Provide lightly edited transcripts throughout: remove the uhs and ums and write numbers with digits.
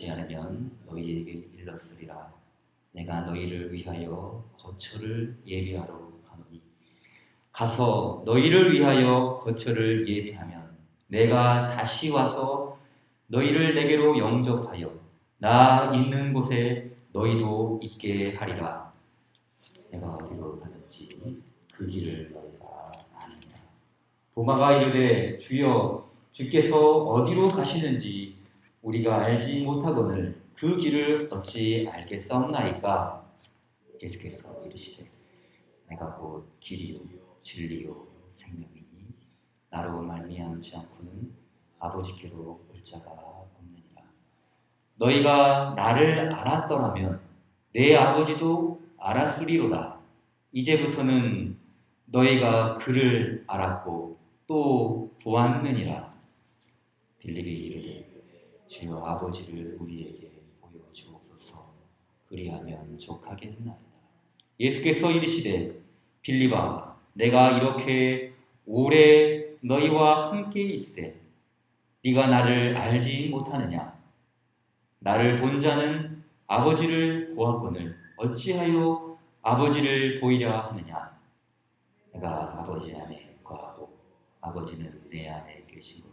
그렇지 않으면 너희에게 일렀으리라. 내가 너희를 위하여 거처를 예비하러 가노니 가서 너희를 위하여 거처를 예비하면 내가 다시 와서 너희를 내게로 영접하여 나 있는 곳에 너희도 있게 하리라. 내가 어디로 가든지 그 길을 너희가 아느니라. 도마가 이르되 주여 주께서 어디로 가시는지 우리가 알지 못하거늘 그 길을 어찌 알겠사옵나이까. 예수께서 이르시되 내가 곧 길이요 진리요 생명이니 나로 말미암지 않고는 아버지께로 올 자가 없느니라. 너희가 나를 알았더라면 내 아버지도 알았으리로다. 이제부터는 너희가 그를 알았고 또 보았느니라. 빌립이 이르되 주여 아버지를 우리에게 보여주옵소서. 그리하면 족하겠나이다. 예수께서 이르시되 빌립아 내가 이렇게 오래 너희와 함께 있으되 네가 나를 알지 못하느냐? 나를 본 자는 아버지를 보았거늘 어찌하여 아버지를 보이려 하느냐? 내가 아버지 안에 거하고 아버지는 내 안에 계시고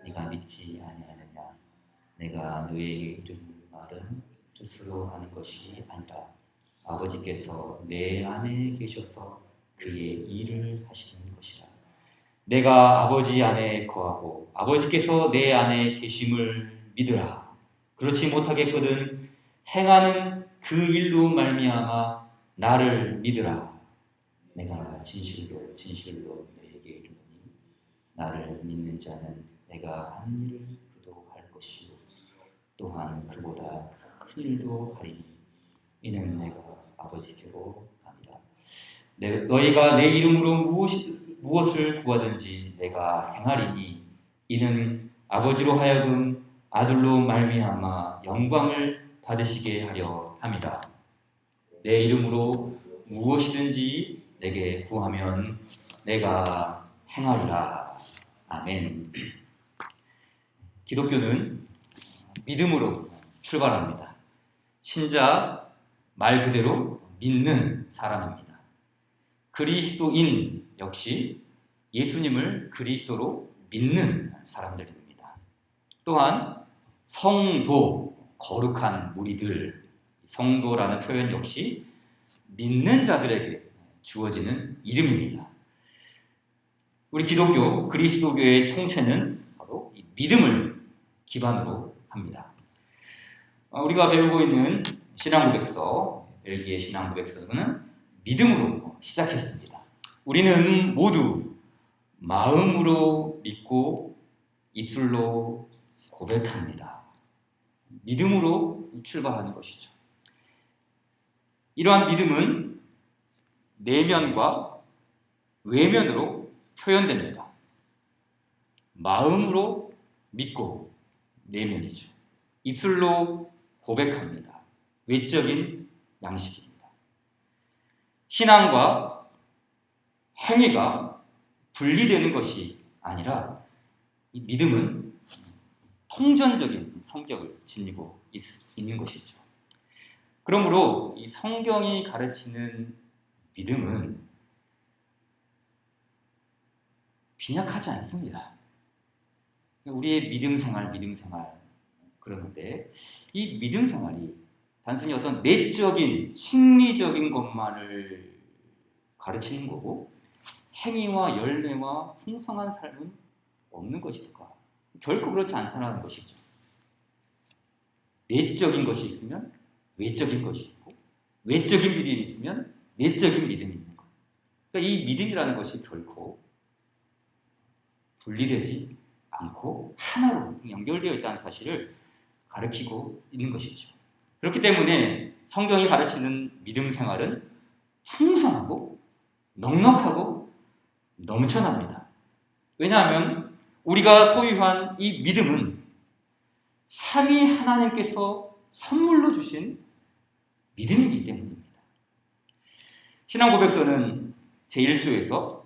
네가 믿지 아니하느냐? 내가 너희에게 이르는 말은 스스로 하는 것이 아니라 아버지께서 내 안에 계셔서 그의 일을 하시는 것이라. 내가 아버지 안에 거하고 아버지께서 내 안에 계심을 믿으라. 그렇지 못하겠거든 행하는 그 일로 말미암아 나를 믿으라. 내가 진실로 진실로 너에게 이르노니 나를 믿는 자는 내가 하는 일을 그도 할 것이요 또한 그보다 큰 일도 하리니 이는 내가 아버지께로 가니라. 너희가 내 이름으로 무엇을 구하든지 내가 행하리니 이는 아버지로 하여금 아들로 말미암아 영광을 받으시게 하려 함이다. 내 이름으로 무엇이든지 내게 구하면 내가 행하리라. 아멘. 기독교는 믿음으로 출발합니다. 신자 말 그대로 믿는 사람입니다. 그리스도인 역시 예수님을 그리스도로 믿는 사람들입니다. 또한 성도, 거룩한 무리들, 성도라는 표현 역시 믿는 자들에게 주어지는 이름입니다. 우리 기독교, 그리스도교의 총체는 바로 이 믿음을 기반으로 합니다. 우리가 배우고 있는 신앙고백서, 벨기에 신앙고백서는 믿음으로 시작했습니다. 우리는 모두 마음으로 믿고 입술로 고백합니다. 믿음으로 출발하는 것이죠. 이러한 믿음은 내면과 외면으로 표현됩니다. 마음으로 믿고 내면이죠. 입술로 고백합니다. 외적인 양식입니다. 신앙과 행위가 분리되는 것이 아니라 이 믿음은 통전적인 성격을 지니고 있는 것이죠. 그러므로 이 성경이 가르치는 믿음은 빈약하지 않습니다. 우리의 믿음 생활 그러는데 이 믿음 생활이 단순히 어떤 내적인 심리적인 것만을 가르치는 거고 행위와 열매와 풍성한 삶은 없는 것일까? 결코 그렇지 않다는 것이죠. 내적인 것이 있으면 외적인 것이 있고 외적인 믿음이 있으면 내적인 믿음이 있는 것. 그러니까 이 믿음이라는 것이 결코 분리되지 않고 하나로 연결되어 있다는 사실을 가르치고 있는 것이죠. 그렇기 때문에 성경이 가르치는 믿음 생활은 풍성하고 넉넉하고 넘쳐납니다. 왜냐하면 우리가 소유한 이 믿음은 삼위 하나님께서 선물로 주신 믿음이기 때문입니다. 신앙고백서는 제1조에서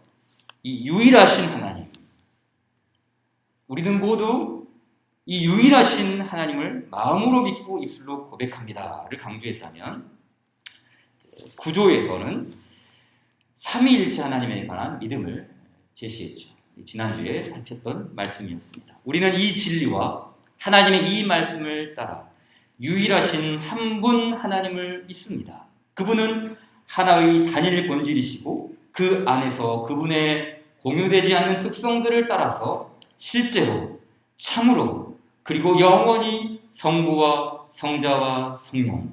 이 유일하신 하나님, 우리는 모두 이 유일하신 하나님을 마음으로 믿고 입술로 고백합니다를 강조했다면, 구조에서는 삼위일체 하나님에 관한 믿음을 제시했죠. 지난주에 살폈던 말씀이었습니다. 우리는 이 진리와 하나님의 이 말씀을 따라 유일하신 한 분 하나님을 믿습니다. 그분은 하나의 단일 본질이시고 그 안에서 그분의 공유되지 않는 특성들을 따라서 실제로 참으로 그리고 영원히 성부와 성자와 성령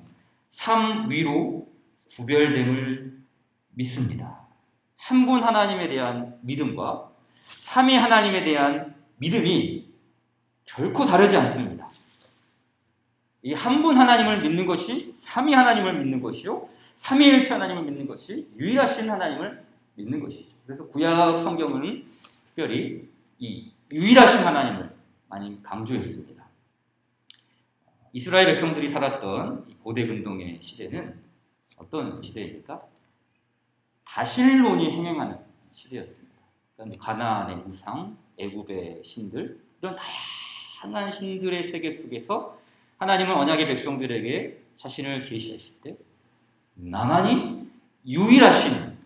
삼위로 구별됨을 믿습니다. 한 분 하나님에 대한 믿음과 삼위 하나님에 대한 믿음이 결코 다르지 않습니다. 이 한 분 하나님을 믿는 것이 삼위 하나님을 믿는 것이요, 삼위일체 하나님을 믿는 것이 유일하신 하나님을 믿는 것이죠. 그래서 구약 성경은 특별히 이 유일하신 하나님을 많이 강조했습니다. 이스라엘 백성들이 살았던 고대 근동의 시대는 어떤 시대입니까? 바실론이 행행하는 시대였습니다. 그러니까 가나안의 우상, 애굽의 신들, 이런 다양한 신들의 세계 속에서 하나님은 언약의 백성들에게 자신을 계시하실 때 나만이 유일하신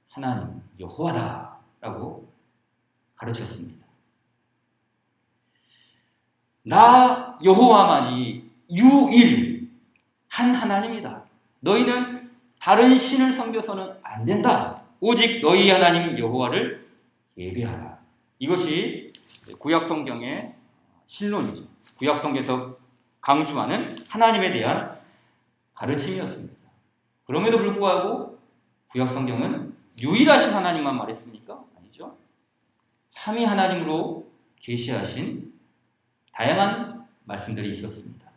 하나님 여호와다라고 가르쳤습니다. 나 여호와만이 유일한 하나님이다. 너희는 다른 신을 섬겨서는 안 된다. 오직 너희 하나님 여호와를 예배하라. 이것이 구약 성경의 신론이죠. 구약 성경에서 강조하는 하나님에 대한 가르침이었습니다. 그럼에도 불구하고 구약 성경은 유일하신 하나님만 말했습니까? 아니죠. 삼위 하나님으로 계시하신 다양한 말씀들이 있었습니다.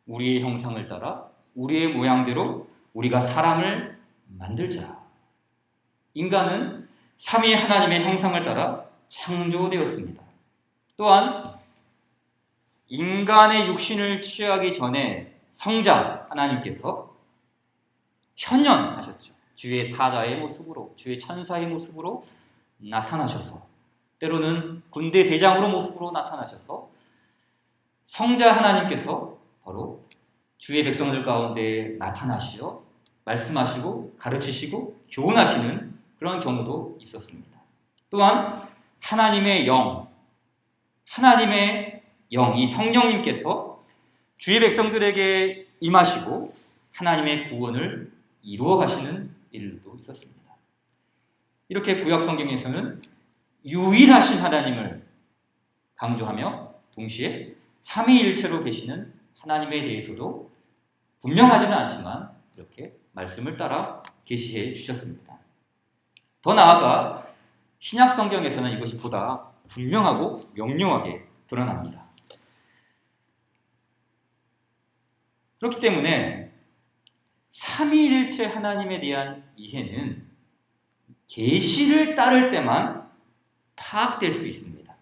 우리의 형상을 따라 우리의 모양대로 우리가 사람을 만들자. 인간은 삼위 하나님의 형상을 따라 창조되었습니다. 또한 인간의 육신을 취하기 전에 성자 하나님께서 현현하셨죠. 주의 사자의 모습으로, 주의 천사의 모습으로 나타나셔서, 때로는 군대 대장으로 모습으로 나타나셔서 성자 하나님께서 바로 주의 백성들 가운데 나타나시어 말씀하시고 가르치시고 교훈하시는 그런 경우도 있었습니다. 또한 하나님의 영, 이 성령님께서 주의 백성들에게 임하시고 하나님의 구원을 이루어 가시는 일도 있었습니다. 이렇게 구약 성경에서는 유일하신 하나님을 강조하며 동시에 삼위일체로 계시는 하나님에 대해서도 분명하지는 않지만 이렇게 말씀을 따라 계시해 주셨습니다. 더 나아가 신약 성경에서는 이것이 보다 분명하고 명료하게 드러납니다. 그렇기 때문에 삼위일체 하나님에 대한 이해는 계시를 따를 때만 파악될 수 있습니다.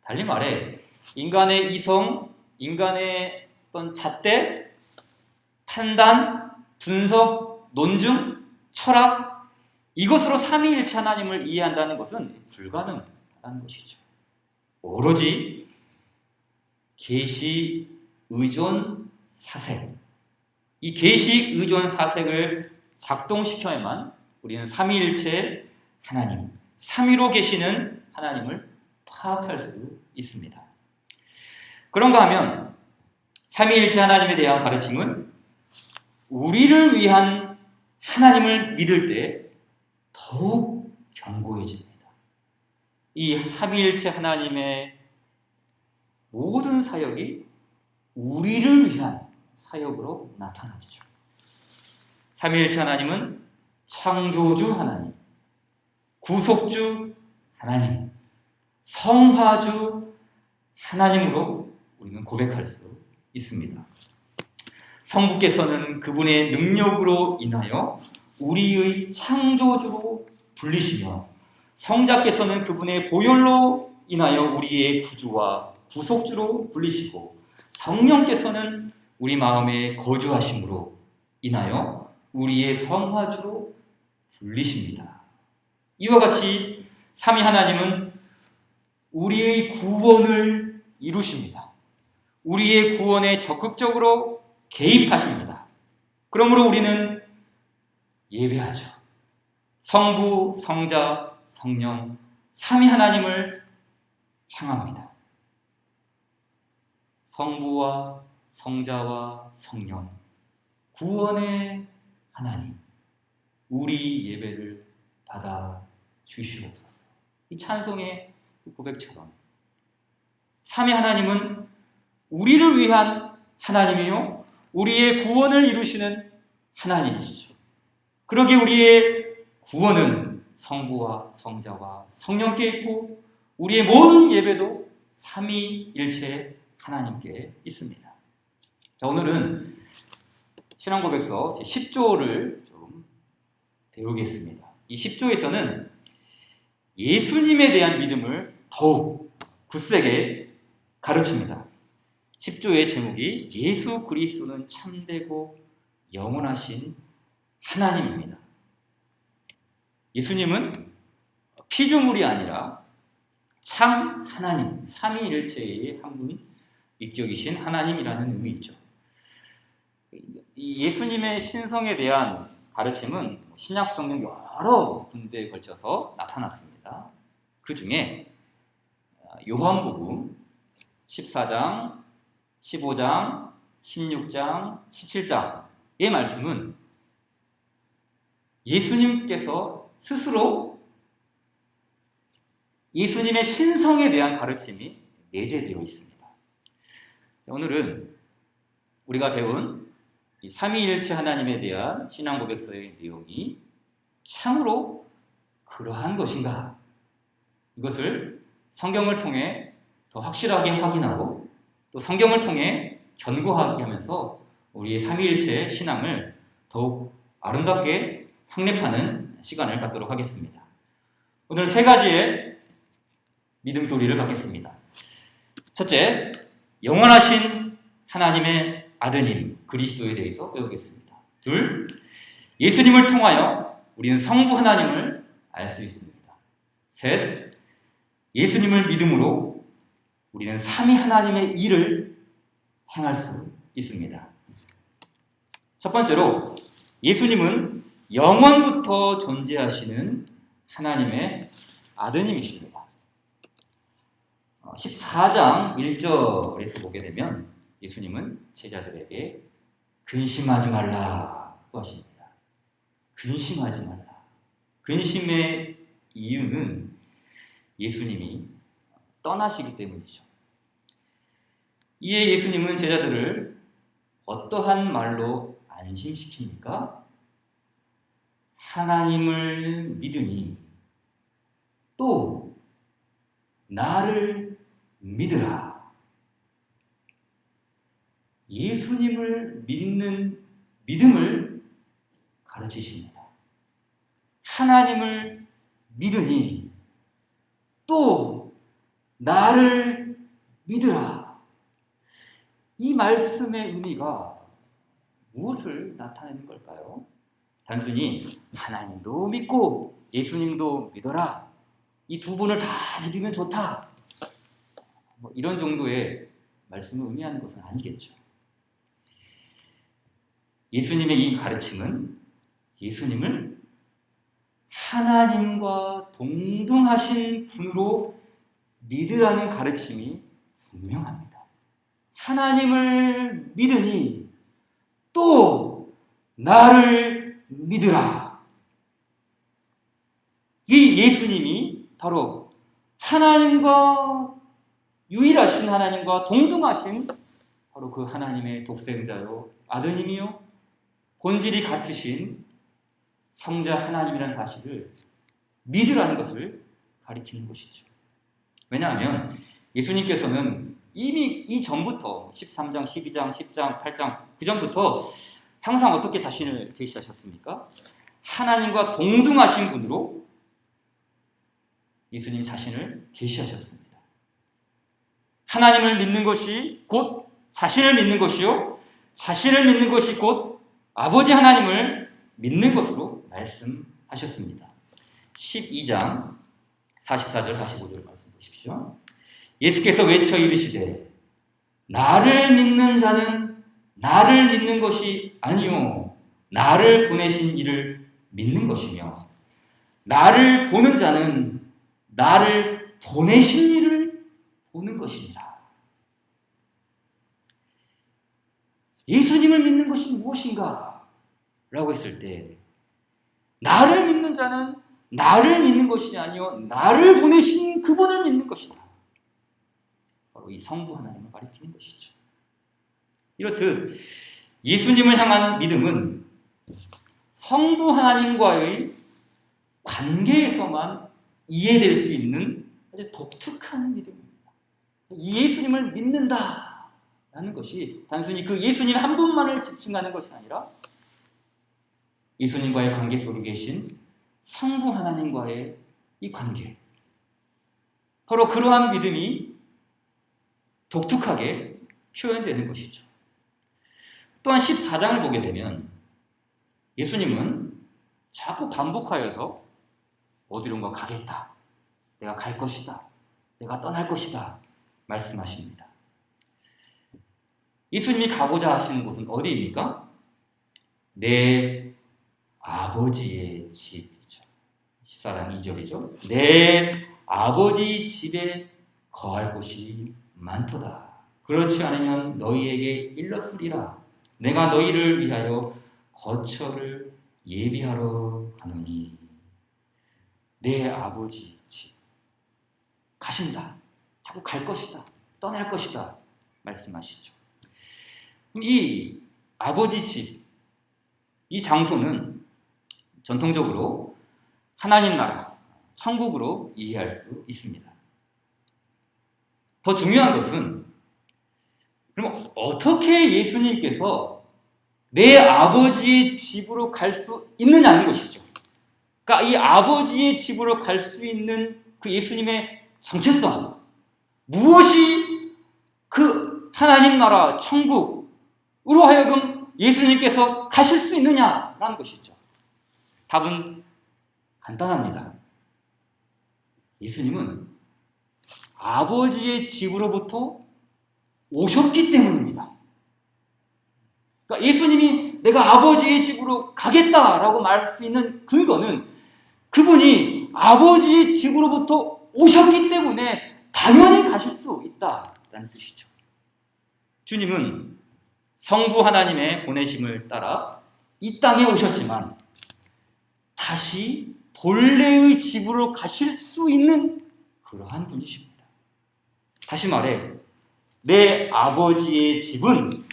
달리 말해 인간의 이성, 인간의 어떤 잣대, 판단, 분석, 논증, 철학, 이것으로 삼위일체 하나님을 이해한다는 것은 불가능하다는 것이죠. 오로지 계시 의존 사색, 이 계시 의존 사색을 작동시켜야만 우리는 삼위일체 하나님, 삼위로 계시는 하나님을 파악할 수 있습니다. 그런가 하면 삼위일체 하나님에 대한 가르침은 우리를 위한 하나님을 믿을 때 더욱 견고해집니다. 이 삼위일체 하나님의 모든 사역이 우리를 위한 사역으로 나타나죠. 삼위일체 하나님은 창조주 하나님, 구속주 하나님, 성화주 하나님으로 우리는 고백할 수 있습니다. 성부께서는 그분의 능력으로 인하여 우리의 창조주로 불리시며 성자께서는 그분의 보혈로 인하여 우리의 구주와 구속주로 불리시고 성령께서는 우리 마음에 거주하심으로 인하여 우리의 성화주로 불리십니다. 이와 같이 삼위 하나님은 우리의 구원을 이루십니다. 우리의 구원에 적극적으로 개입하십니다. 그러므로 우리는 예배하죠. 성부, 성자, 성령, 삼위 하나님을 향합니다. 성부와 성자와 성령, 구원의 하나님, 우리 예배를 받아 주시옵소서. 이 찬송의 고백처럼 삼위 하나님은 우리를 위한 하나님이요, 우리의 구원을 이루시는 하나님이시죠. 그러기에 우리의 구원은 성부와 성자와 성령께 있고 우리의 모든 예배도 삼위일체 하나님께 있습니다. 자, 오늘은 신앙고백서 제10조를 좀 배우겠습니다. 이 10조에서는 예수님에 대한 믿음을 더욱 굳세게 가르칩니다. 10조의 제목이 예수 그리스도는 참되고 영원하신 하나님입니다. 예수님은 피조물이 아니라 참 하나님, 삼위일체의 한 분 위격이신 하나님이라는 의미있죠. 이 예수님의 신성에 대한 가르침은 신약 성경 여러 군데에 걸쳐서 나타났습니다. 그 중에 요한복음 14장, 15장, 16장, 17장의 말씀은 예수님께서 스스로 예수님의 신성에 대한 가르침이 내재되어 있습니다. 오늘은 우리가 배운 삼위일체 하나님에 대한 신앙 고백서의 내용이 참으로 그러한 것인가? 이것을 성경을 통해 더 확실하게 확인하고 또 성경을 통해 견고하게 하면서 우리의 삼위일체 신앙을 더욱 아름답게 확립하는 시간을 갖도록 하겠습니다. 오늘 세 가지의 믿음 교리를 갖겠습니다. 첫째, 영원하신 하나님의 아드님 그리스도에 대해서 배우겠습니다. 둘, 예수님을 통하여 우리는 성부 하나님을 알 수 있습니다. 셋, 예수님을 믿음으로 우리는 삼위 하나님의 일을 행할 수 있습니다. 첫 번째로 예수님은 영원부터 존재하시는 하나님의 아드님이십니다. 14장 1절에서 보게 되면 예수님은 제자들에게 근심하지 말라고 하십니다. 근심하지 말라. 근심의 이유는 예수님이 떠나시기 때문이죠. 이에 예수님은 제자들을 어떠한 말로 안심시킵니까? 하나님을 믿으니 또 나를 믿으라. 예수님을 믿는 믿음을 가르치십니다. 하나님을 믿으니 또 나를 믿으라. 이 말씀의 의미가 무엇을 나타내는 걸까요? 단순히 하나님도 믿고 예수님도 믿어라. 이 두 분을 다 믿으면 좋다. 이런 정도의 말씀을 의미하는 것은 아니겠죠. 예수님의 이 가르침은 예수님을 하나님과 동등하신 분으로 믿으라는 가르침이 분명합니다. 하나님을 믿으니 또 나를 믿으라. 이 예수님이 바로 하나님과 유일하신 하나님과 동등하신 바로 그 하나님의 독생자요 아드님이요 본질이 같으신 성자 하나님이라는 사실을 믿으라는 것을 가리키는 것이죠. 왜냐하면 예수님께서는 이미 이전부터 13장, 12장, 10장, 8장 그 전부터 항상 어떻게 자신을 계시하셨습니까? 하나님과 동등하신 분으로 예수님 자신을 계시하셨습니다. 하나님을 믿는 것이 곧 자신을 믿는 것이요 자신을 믿는 것이 곧 아버지 하나님을 믿는 것으로 말씀하셨습니다. 12장 44절 45절 말씀 보십시오. 예수께서 외쳐 이르시되 나를 믿는 자는 나를 믿는 것이 아니요 나를 보내신 이를 믿는 것이며 나를 보는 자는 나를 보내신 이를 보는 것이니라. 예수님을 믿는 것이 무엇인가? 라고 했을 때 나를 믿는 자는 나를 믿는 것이 아니요 나를 보내신 그분을 믿는 것이다. 바로 이 성부 하나님을 가리키는 것이죠. 이렇듯 예수님을 향한 믿음은 성부 하나님과의 관계에서만 이해될 수 있는 아주 독특한 믿음입니다. 예수님을 믿는다라는 것이 단순히 그 예수님 한 분만을 지칭하는 것이 아니라 예수님과의 관계 속에 계신 성부 하나님과의 이 관계, 바로 그러한 믿음이 독특하게 표현되는 것이죠. 또한 14장을 보게 되면 예수님은 자꾸 반복하여서 어디론가 가겠다, 내가 갈 것이다, 내가 떠날 것이다 말씀하십니다. 예수님이 가고자 하시는 곳은 어디입니까? 내 아버지의 집이죠. 14장 2절이죠. 내 아버지 집에 거할 곳이 많도다. 그렇지 않으면 너희에게 일렀으리라. 내가 너희를 위하여 거처를 예비하러 가노니. 내 아버지 집. 가신다. 자꾸 갈 것이다. 떠날 것이다. 말씀하시죠. 이 아버지 집, 이 장소는 전통적으로 하나님 나라, 천국으로 이해할 수 있습니다. 더 중요한 것은 그럼 어떻게 예수님께서 내 아버지의 집으로 갈 수 있느냐는 것이죠. 그러니까 이 아버지의 집으로 갈 수 있는 그 예수님의 정체성, 무엇이 그 하나님 나라 천국으로 하여금 예수님께서 가실 수 있느냐라는 것이죠. 답은 간단합니다. 예수님은 아버지의 집으로부터 오셨기 때문입니다. 그러니까 예수님이 내가 아버지의 집으로 가겠다라고 말할 수 있는 근거는 그분이 아버지의 집으로부터 오셨기 때문에 당연히 가실 수 있다라는 뜻이죠. 주님은 성부 하나님의 보내심을 따라 이 땅에 오셨지만 다시 본래의 집으로 가실 수 있는 그러한 분이십니다. 다시 말해 내 아버지의 집은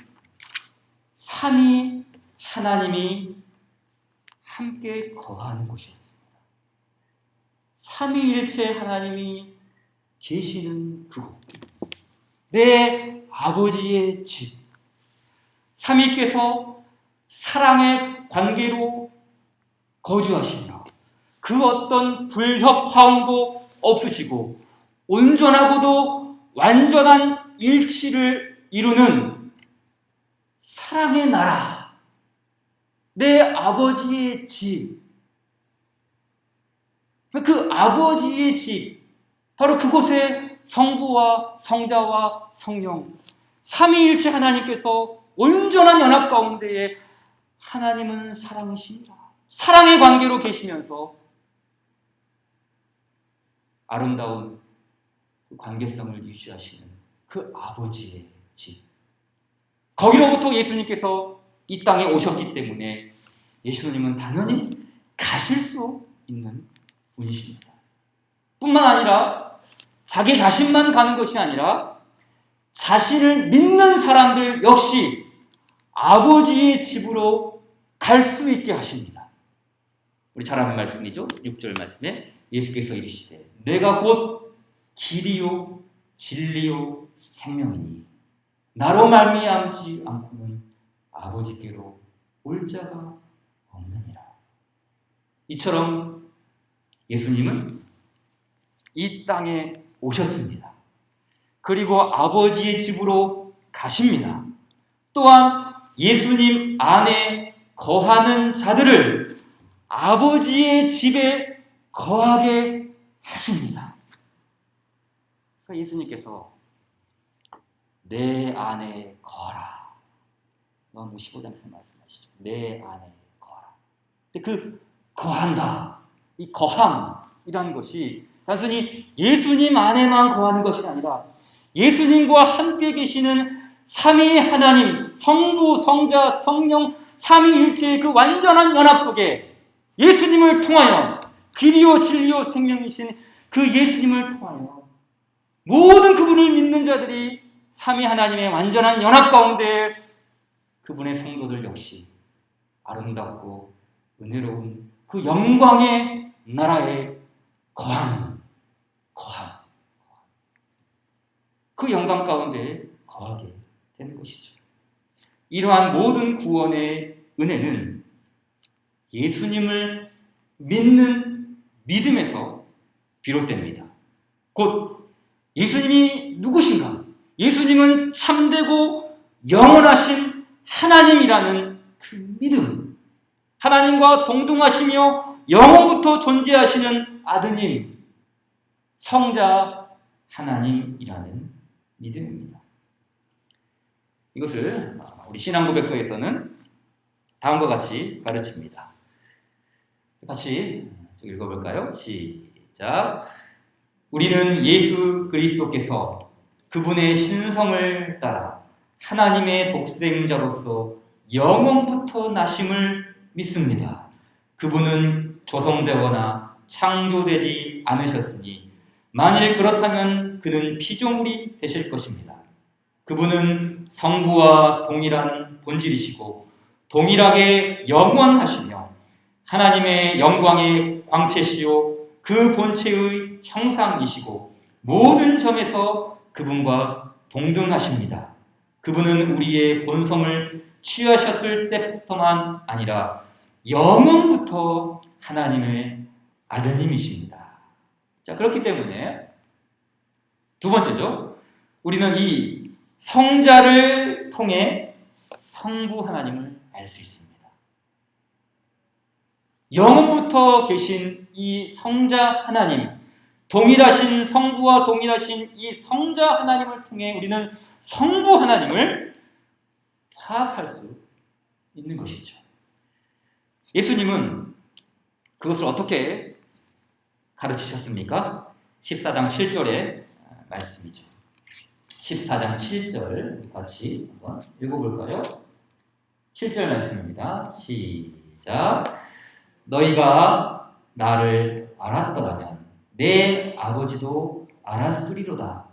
삼위 하나님이 함께 거하는 곳이었습니다. 삼위일체 하나님이 계시는 그곳, 내 아버지의 집, 삼위께서 사랑의 관계로 거주하시며 그 어떤 불협화음도 없으시고 온전하고도 완전한 일치를 이루는 사랑의 나라, 내 아버지의 집, 그 아버지의 집, 바로 그곳에 성부와 성자와 성령, 삼위일체 하나님께서 온전한 연합 가운데에 하나님은 사랑이시니라. 사랑의 관계로 계시면서 아름다운 그 관계성을 유지하시는 그 아버지의 집. 거기로부터 예수님께서 이 땅에 오셨기 때문에 예수님은 당연히 가실 수 있는 분이십니다. 뿐만 아니라 자기 자신만 가는 것이 아니라 자신을 믿는 사람들 역시 아버지의 집으로 갈 수 있게 하십니다. 우리 잘 아는 말씀이죠. 6절 말씀에 예수께서 이르시되 내가 곧 길이요 진리요 생명이니 나로 말미암지 않고는 아버지께로 올 자가 없느니라. 이처럼 예수님은 이 땅에 오셨습니다. 그리고 아버지의 집으로 가십니다. 또한 예수님 안에 거하는 자들을 아버지의 집에 거하게 하십니다. 그러니까 예수님께서 내 안에 거하라. 너무 15장에서 말씀하시죠. 내 안에 거하라. 근데 그 거한다, 이 거함이라는 것이 단순히 예수님 안에만 거하는 것이 아니라 예수님과 함께 계시는 삼위 하나님, 성부, 성자, 성령, 삼위일체의 그 완전한 연합 속에 예수님을 통하여 길이요 진리요 생명이신 그 예수님을 통하여 모든 그분을 믿는 자들이 삼위 하나님의 완전한 연합 가운데 그분의 성도들 역시 아름답고 은혜로운 그 영광의 나라에 거함. 그 영광 가운데 거하게 되는 것이죠. 이러한 모든 구원의 은혜는 예수님을 믿는 믿음에서 비롯됩니다. 곧 예수님이 누구신가? 예수님은 참되고 영원하신 하나님이라는 그 믿음, 하나님과 동등하시며 영원부터 존재하시는 아드님, 성자 하나님이라는 믿음입니다. 이것을 우리 신앙고백서에서는 다음과 같이 가르칩니다. 같이 읽어볼까요? 시작. 우리는 예수 그리스도께서 그분의 신성을 따라 하나님의 독생자로서 영원부터 나심을 믿습니다. 그분은 조성되거나 창조되지 않으셨으니 만일 그렇다면 그는 피조물이 되실 것입니다. 그분은 성부와 동일한 본질이시고 동일하게 영원하시며 하나님의 영광의 광채시요 그 본체의 형상이시고 모든 점에서 그분과 동등하십니다. 그분은 우리의 본성을 취하셨을 때부터만 아니라 영원부터 하나님의 아드님이십니다. 자, 그렇기 때문에 두 번째죠. 우리는 이 성자를 통해 성부 하나님을 알 수 있습니다. 영원부터 계신 이 성자 하나님, 동일하신 성부와 동일하신 이 성자 하나님을 통해 우리는 성부 하나님을 파악할 수 있는 것이죠. 예수님은 그것을 어떻게 가르치셨습니까? 14장 7절의 말씀이죠. 14장 7절 같이 한번 읽어볼까요? 7절 말씀입니다. 시작. 너희가 나를 알았더라면 내 아버지도 알았으리로다.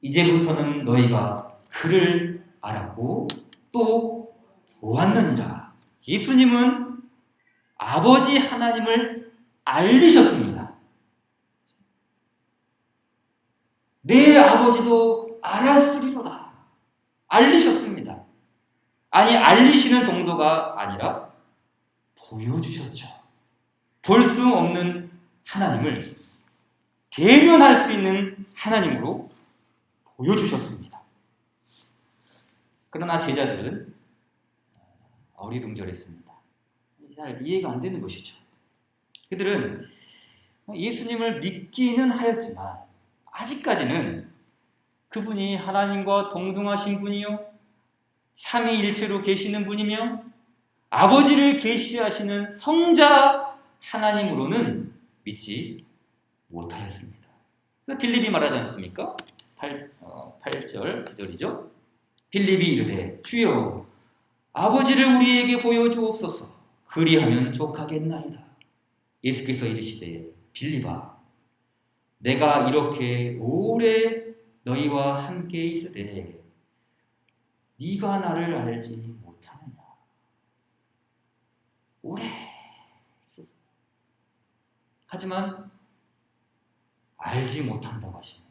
이제부터는 너희가 그를 알았고 또 보았느니라. 예수님은 아버지 하나님을 알리셨습니다. 내 아버지도 알았으리로다. 알리셨습니다. 아니, 알리시는 정도가 아니라 보여주셨죠. 볼 수 없는 하나님을 대면할 수 있는 하나님으로 보여주셨습니다. 그러나 제자들은 어리둥절했습니다. 잘 이해가 안 되는 것이죠. 그들은 예수님을 믿기는 하였지만 아직까지는 그분이 하나님과 동등하신 분이요 삼위일체로 계시는 분이며 아버지를 계시하시는 성자 하나님으로는 믿지 못하였습니다. 빌립이 말하지 않습니까? 8절 9절이죠. 빌립이 이르되 주여 아버지를 우리에게 보여주옵소서. 그리하면 족하겠나이다. 예수께서 이르시되 빌립아 내가 이렇게 오래 너희와 함께 있으되 네가 나를 알지 못하느냐. 오래 하지만 알지 못한다고 하십니다.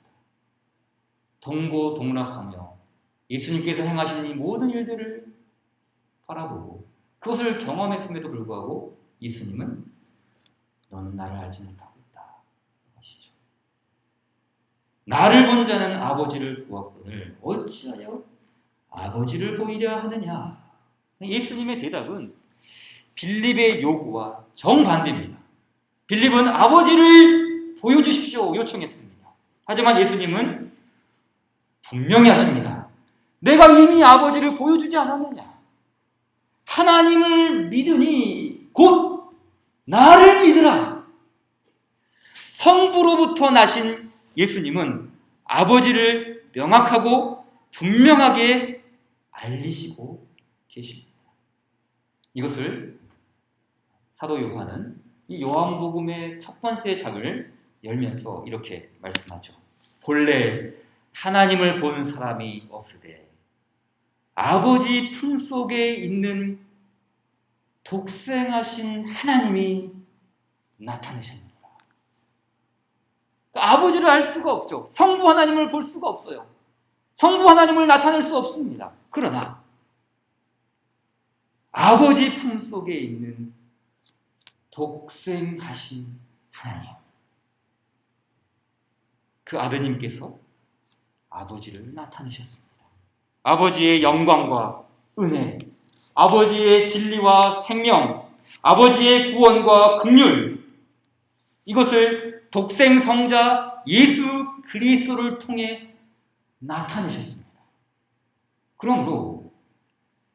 동고동락하며 예수님께서 행하신 이 모든 일들을 바라보고 그것을 경험했음에도 불구하고 예수님은 너는 나를 알지 못하고 있다 하시죠. 나를 본 자는 아버지를 보았거늘 어찌하여 아버지를 보이려 하느냐. 예수님의 대답은 빌립의 요구와 정반대입니다. 빌립은 아버지를 보여주십시오 요청했습니다. 하지만 예수님은 분명히 하십니다. 내가 이미 아버지를 보여주지 않았느냐? 하나님을 믿으니 곧 나를 믿으라. 성부로부터 나신 예수님은 아버지를 명확하고 분명하게 알리시고 계십니다. 이것을 사도 요한은 이 요한복음의 첫 번째 장을 열면서 이렇게 말씀하죠. 본래 하나님을 본 사람이 없으되 아버지 품속에 있는 독생하신 하나님이 나타내십니다. 그러니까 아버지를 알 수가 없죠. 성부 하나님을 볼 수가 없어요. 성부 하나님을 나타낼 수 없습니다. 그러나 아버지 품속에 있는 독생하신 하나님, 그 아드님께서 아버지를 나타내셨습니다. 아버지의 영광과 은혜, 아버지의 진리와 생명, 아버지의 구원과 긍휼, 이것을 독생 성자 예수 그리스도를 통해 나타내셨습니다. 그러므로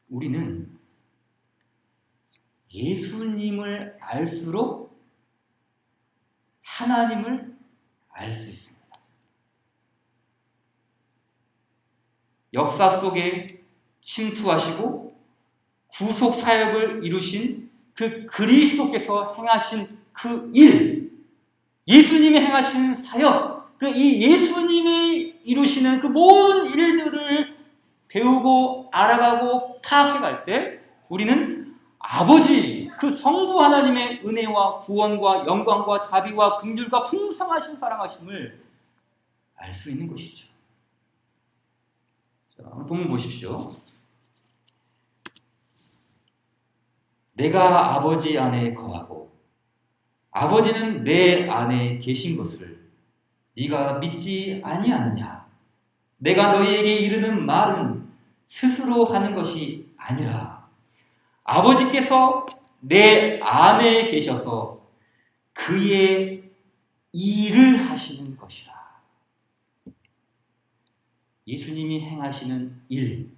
우리는 예수님을 알수록 하나님을 알 수 있습니다. 역사 속에 침투하시고 구속 사역을 이루신 그 그리스도께서 행하신 그 일, 예수님이 행하신 사역, 이 예수님이 이루시는 그 모든 일들을 배우고 알아가고 파악해갈 때 우리는 아버지, 그 성부 하나님의 은혜와 구원과 영광과 자비와 긍휼과 풍성하신 사랑하심을 알 수 있는 것이죠. 자, 본문 보십시오. 내가 아버지 안에 거하고 아버지는 내 안에 계신 것을 네가 믿지 아니하느냐? 내가 너희에게 이르는 말은 스스로 하는 것이 아니라 아버지께서 내 안에 계셔서 그의 일을 하시는 것이라. 예수님이 행하시는 일,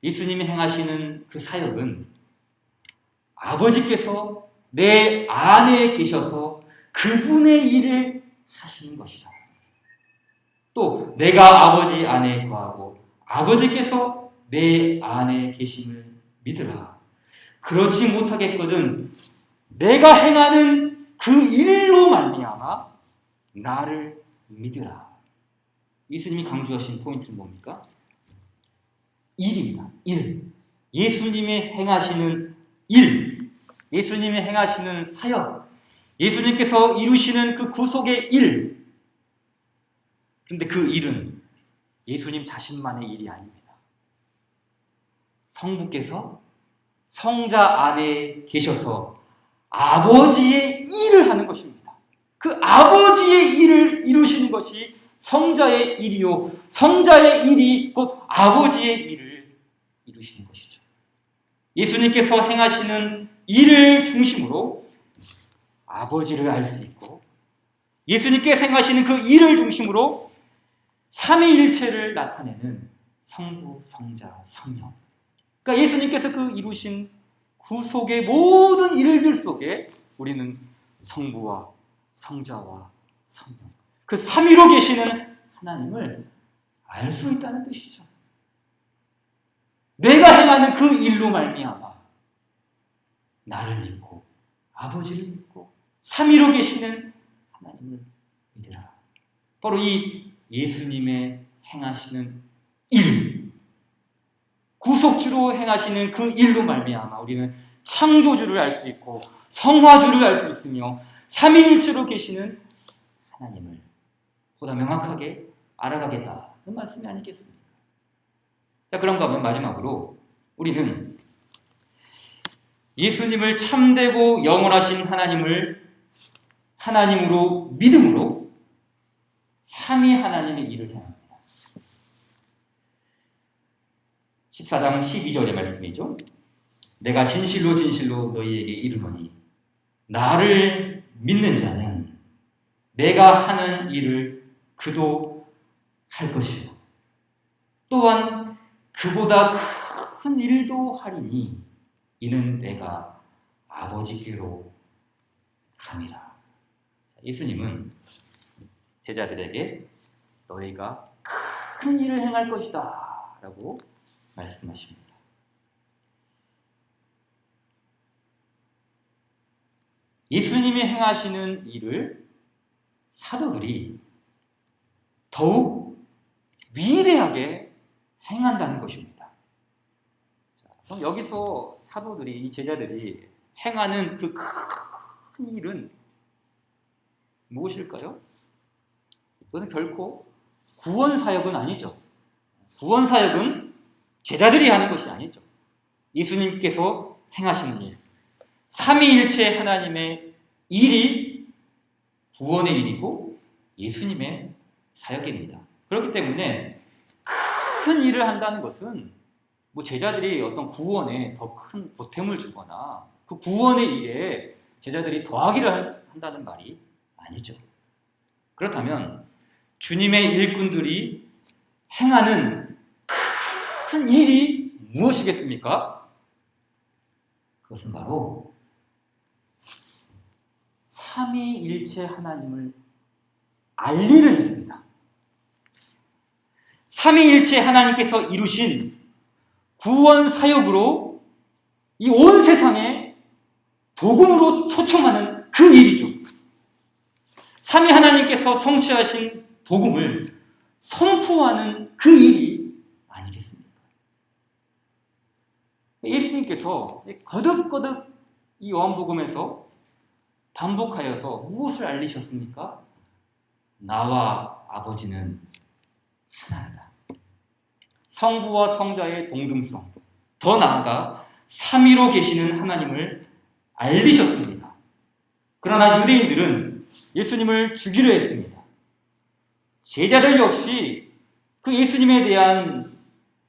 예수님이 행하시는 그 사역은 아버지께서 내 안에 계셔서 그분의 일을 하시는 것이라. 또 내가 아버지 안에 거하고 아버지께서 내 안에 계심을 믿으라. 그렇지 못하겠거든 내가 행하는 그 일로 말미암아 나를 믿으라. 예수님이 강조하신 포인트는 뭡니까? 일입니다. 일. 예수님이 행하시는 일. 예수님이 행하시는 사역. 예수님께서 이루시는 그 구속의 일. 그런데 그 일은 예수님 자신만의 일이 아닙니다. 성부께서 성자 안에 계셔서 아버지의 일을 하는 것입니다. 그 아버지의 일을 이루시는 것이 성자의 일이요, 성자의 일이 곧 아버지의 일을 이루시는 것이죠. 예수님께서 행하시는 일을 중심으로 아버지를 알 수 있고, 예수님께서 행하시는 그 일을 중심으로 삼위일체를 나타내는 성부, 성자, 성령. 그러니까 예수님께서 그 이루신 구속의 모든 일들 속에 우리는 성부와 성자와 성령, 그 삼위로 계시는 하나님을 알 수 있다는 뜻이죠. 내가 행하는 그 일로 말미암아 나를 믿고 아버지를 믿고 삼위로 계시는 하나님을 믿으라. 바로 이 예수님의 행하시는 일, 구속주로 행하시는 그 일로 말미암아 우리는 창조주를 알 수 있고 성화주를 알 수 있으며 삼위일체로 계시는 하나님을 보다 명확하게 알아가겠다는 말씀이 아니겠습니까? 자, 그런가 하면 마지막으로 우리는 예수님을 참되고 영원하신 하나님을 하나님으로 믿음으로 삼위 하나님의 일을 해야 합니다. 14장 12절의 말씀이죠. 내가 진실로 진실로 너희에게 이르노니 나를 믿는 자는 내가 하는 일을 그도 할 것이요 또한 그보다 큰 일도 하리니 이는 내가 아버지께로 감이라. 예수님은 제자들에게 너희가 큰 일을 행할 것이다 라고 말씀하십니다. 예수님이 행하시는 일을 사도들이 더욱 위대하게 행한다는 것입니다. 자, 그럼 여기서 사도들이, 이 제자들이 행하는 그 큰 일은 무엇일까요? 이것은 결코 구원 사역은 아니죠. 구원 사역은 제자들이 하는 것이 아니죠. 예수님께서 행하시는 일, 삼위일체 하나님의 일이 구원의 일이고 예수님의 사역입니다. 그렇기 때문에 큰 일을 한다는 것은 뭐 제자들이 어떤 구원에 더 큰 보탬을 주거나 그 구원의 일에 제자들이 더하기를 한다는 말이 아니죠. 그렇다면 주님의 일꾼들이 행하는 큰 일이 무엇이겠습니까? 그것은 바로 삼위일체 하나님을 알리는 일입니다. 삼위일체 하나님께서 이루신 구원 사역으로 이 온 세상에 복음으로 초청하는 그 일이죠. 삼위 하나님께서 성취하신 복음을 선포하는 그 일이 아니겠습니까? 예수님께서 거듭거듭 이 요한복음에서 반복하여서 무엇을 알리셨습니까? 나와 아버지는 하나이다. 성부와 성자의 동등성, 더 나아가 삼위로 계시는 하나님을 알리셨습니다. 그러나 유대인들은 예수님을 죽이려 했습니다. 제자들 역시 그 예수님에 대한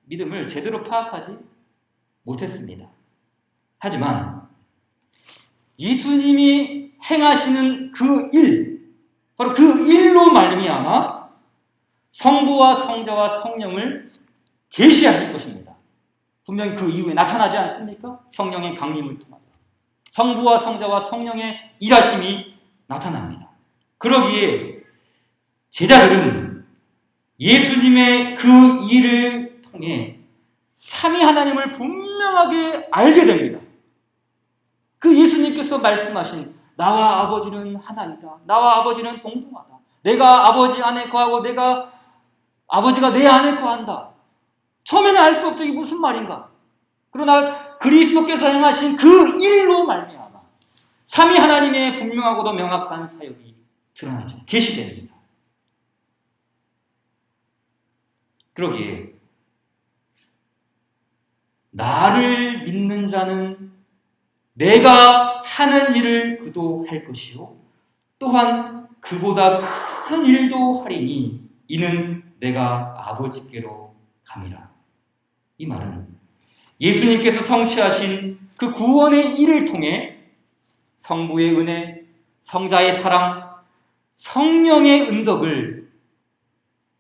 믿음을 제대로 파악하지 못했습니다. 하지만 예수님이 행하시는 그 일, 바로 그 일로 말미암아 성부와 성자와 성령을 계시하실 것입니다. 분명히 그 이후에 나타나지 않습니까? 성령의 강림을 통하여 성부와 성자와 성령의 일하심이 나타납니다. 그러기에 제자들은 예수님의 그 일을 통해 삼위 하나님을 분명하게 알게 됩니다. 그 예수님께서 말씀하신 나와 아버지는 하나이다. 나와 아버지는 동등하다. 내가 아버지 안에 거하고 내가 아버지가 내 안에 거한다. 처음에는 알 수 없죠. 이게 무슨 말인가? 그러나 그리스도께서 행하신 그 일로 말미암아 삼위 하나님의 분명하고도 명확한 사역이 드러나죠. 계시됩니다. 그러기에 나를 믿는 자는 내가 하는 일을 그도 할 것이요 또한 그보다 큰 일도 하리니 이는 내가 아버지께로 감이라. 이 말은 예수님께서 성취하신 그 구원의 일을 통해 성부의 은혜, 성자의 사랑, 성령의 은덕을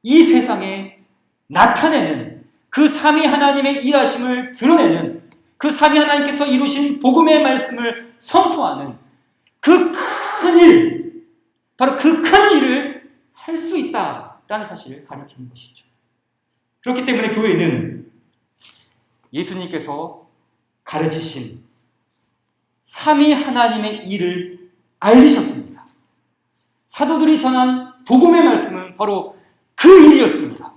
이 세상에 나타내는 그 삼위 하나님의 일하심을 드러내는 그 삼위 하나님께서 이루신 복음의 말씀을 선포하는 그 큰 일, 바로 그 큰 일을 할 수 있다라는 사실을 가르치는 것이죠. 그렇기 때문에 교회는 예수님께서 가르치신 삼위 하나님의 일을 알리셨습니다. 사도들이 전한 복음의 말씀은 바로 그 일이었습니다.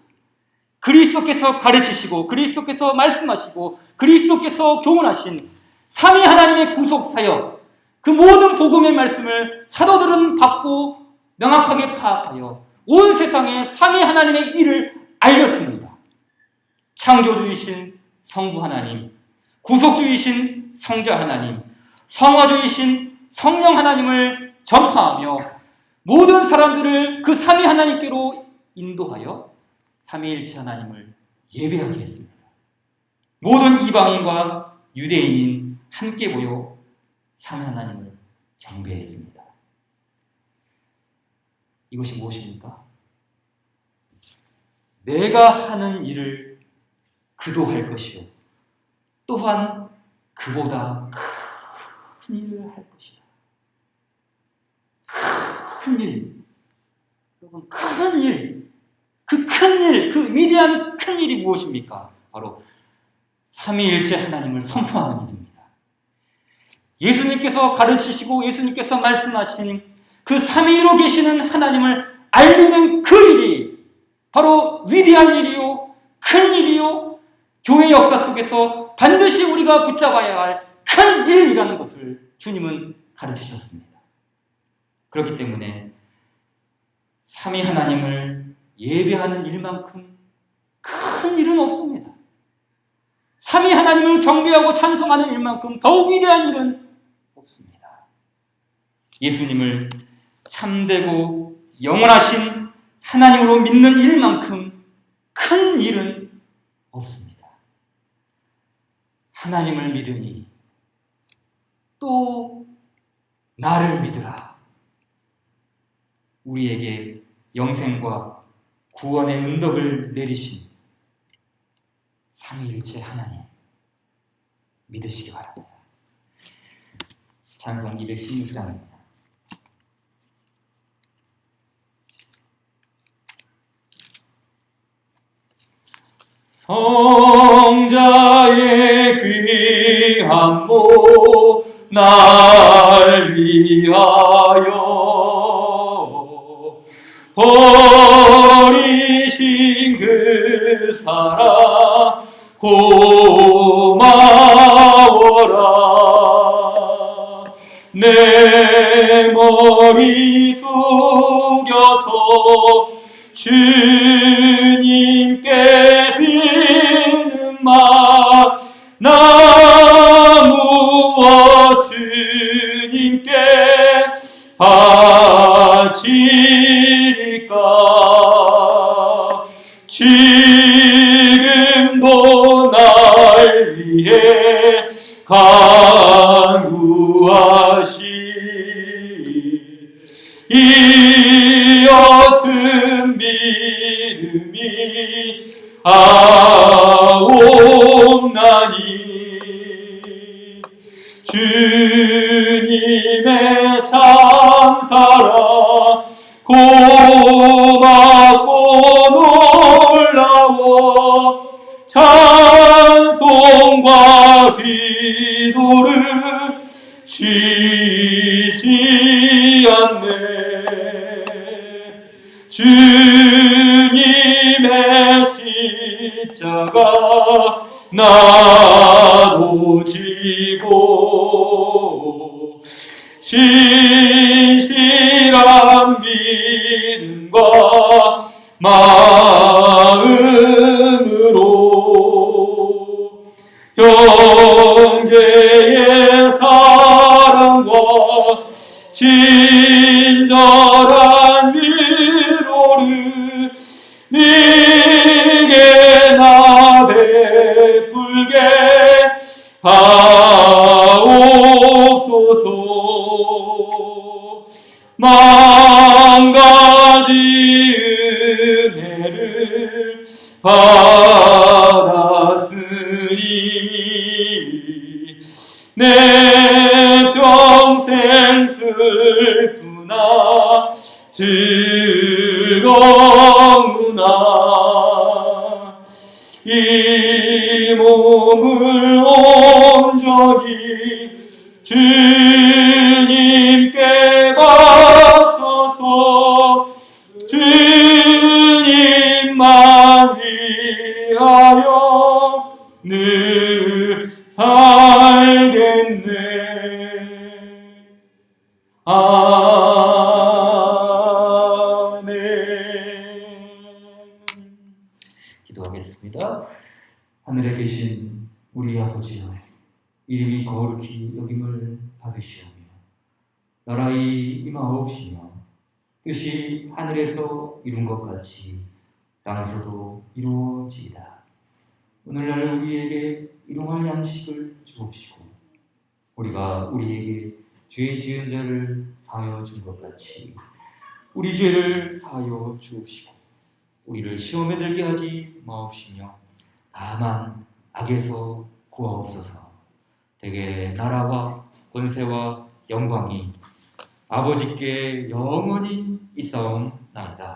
그리스도께서 가르치시고 그리스도께서 말씀하시고 그리스도께서 교훈하신 삼위 하나님의 구속 사역, 그 모든 복음의 말씀을 사도들은 받고 명확하게 파악하여 온 세상에 삼위 하나님의 일을 알렸습니다. 창조주이신 성부 하나님, 구속주이신 성자 하나님, 성화주이신 성령 하나님을 전파하며 모든 사람들을 그 삼위 하나님께로 인도하여 삼위일체 하나님을 예배하게 했습니다. 모든 이방인과 유대인인 함께 모여 삼위 하나님을 경배했습니다. 이것이 무엇입니까? 내가 하는 일을 그도 할 것이요 또한 그보다 큰 일을 할 것이다. 큰 일, 여러분, 큰 일, 그 큰 일, 그 위대한 큰 일이 무엇입니까? 바로 삼위일체 하나님을 선포하는 일입니다. 예수님께서 가르치시고 예수님께서 말씀하신 그 삼위로 계시는 하나님을 알리는 그 일이 바로 위대한 일이요, 큰 일이요, 교회 역사 속에서 반드시 우리가 붙잡아야 할 큰 일이라는 것을 주님은 가르치셨습니다. 그렇기 때문에 삼위 하나님을 예배하는 일만큼 큰 일은 없습니다. 삼위 하나님을 경배하고 찬송하는 일만큼 더욱 위대한 일은 없습니다. 예수님을 참되고 영원하신 하나님으로 믿는 일만큼 큰 일은 없습니다. 하나님을 믿으니 또 나를 믿으라. 우리에게 영생과 구원의 은덕을 내리신 삼위일체 하나님 믿으시기 바랍니다. 찬송 216장입니다. 성자의 귀한 모 날 위하여 버리신 그 사랑 고마워라. 내 머리 숙여서 주님께 비는 마 나무와 주님께 바치리까. 지금도 날 위해 간구하시 이 어떤 믿음이 아옵나니. 주님의 참사랑 고맙고 놀라워 찬송과 기도를 쉬지 않네. 주님의 십자가 나도 지고 신실한 믿음과 마음으로 형제의 사랑과 친절한 위로를 네게 나 베풀게 하옵소서. 만가지 은혜를 받았으니 내 평생 슬프나 즐거우나 이 몸을 온전히 주님께 바쳐서 주님만 위하여 늘 살겠네. 아멘. 기도하겠습니다. 하늘에 계신 우리 아버지여, 이름이 거룩히 여김을 받으시오며 나라의 임하옵시며 뜻이 하늘에서 이룬 것 같이 땅에서도 이루어지이다. 오늘날 우리에게 일용할 양식을 주옵시고 우리가 우리에게 죄 지은 자를 사하여 준 것 같이 우리 죄를 사하여 주옵시고 우리를 시험에 들게 하지 마옵시며 다만 악에서 구하옵소서. 대개 나라와 권세와 영광이 아버지께 영원히 있사옵나이다.